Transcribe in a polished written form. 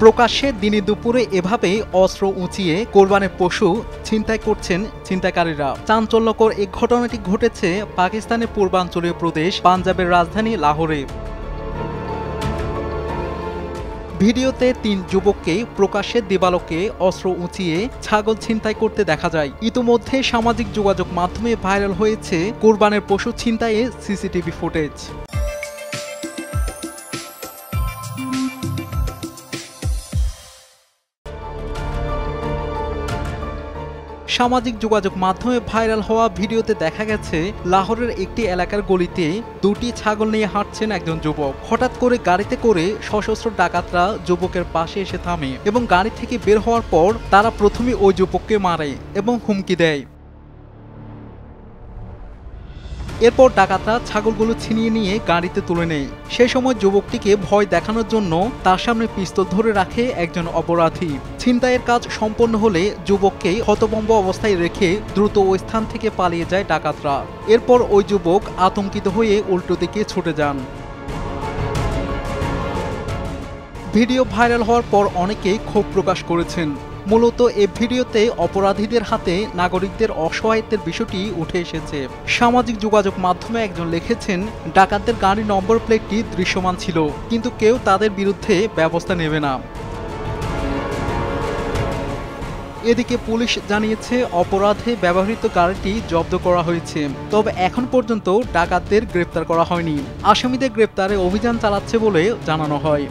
প্রকাশ্যে দিনে দুপুরে এভাবে অস্ত্র উঁচিয়ে কোরবানের পশু ছিনতাই করছেন ছিনতাইকারীরা। চাঞ্চল্যকর এই ঘটনাটি ঘটেছে পাকিস্তানের পূর্বাঞ্চলীয় প্রদেশ পাঞ্জাবের রাজধানী লাহোরে। ভিডিওতে ৩ যুবককে প্রকাশ্যে দিবালোকে অস্ত্র উঁচিয়ে ছাগল ছিনতাই করতে দেখা যায়। ইতোমধ্যে সামাজিক যোগাযোগ মাধ্যমে ভাইরাল হয়েছে কোরবানের পশু ছিনতাইয়ের সিসিটিভি ফুটেজ। সামাজিক যোগাযোগ মাধ্যমে ভাইরাল হওয়া ভিডিওতে দেখা গেছে লাহোরের একটি এলাকার গলিতে 2টি ছাগল নিয়ে হাঁটছেন একজন যুবক। হঠাৎ করে গাড়িতে করে সশস্ত্র ডাকাতরা যুবকের পাশে এসে থামে এবং গাড়ি থেকে বের হওয়ার পর তারা প্রথমে ওই যুবককে মারে এবং হুমকি দেয়। এরপর ডাকাতরা ছাগলগুলো ছিনিয়ে নিয়ে গাড়িতে তুলে নেয়। সেই সময় যুবকটিকে ভয় দেখানোর জন্য তার সামনে পিস্তল ধরে রাখে একজন অপরাধী। ছিনতাইয়ের কাজ সম্পন্ন হলে যুবককে হতভম্ব অবস্থায় রেখে দ্রুত ওই স্থান থেকে পালিয়ে যায় ডাকাতরা। এরপর ওই যুবক আতঙ্কিত হয়ে উল্টো দিকে ছুটে যান। ভিডিও ভাইরাল হওয়ার পর অনেকেই ক্ষোভ প্রকাশ করেছেন। মূলত এই ভিডিওতে অপরাধীদের হাতে নাগরিকদের অসহায়ত্বের বিষয়টি উঠে এসেছে। সামাজিক যোগাযোগ মাধ্যমে একজন লিখেছেন, ডাকাতদের গাড়ির নম্বর প্লেটটি দৃশ্যমান ছিল, কিন্তু কেউ তাদের বিরুদ্ধে ব্যবস্থা নেবে না। এদিকে পুলিশ জানিয়েছে অপরাধে ব্যবহৃত গাড়িটি জব্দ করা হয়েছে, তবে এখন পর্যন্ত ডাকাতদের গ্রেপ্তার করা হয়নি। আসামিদের গ্রেপ্তারে অভিযান চালাচ্ছে বলে জানানো হয়।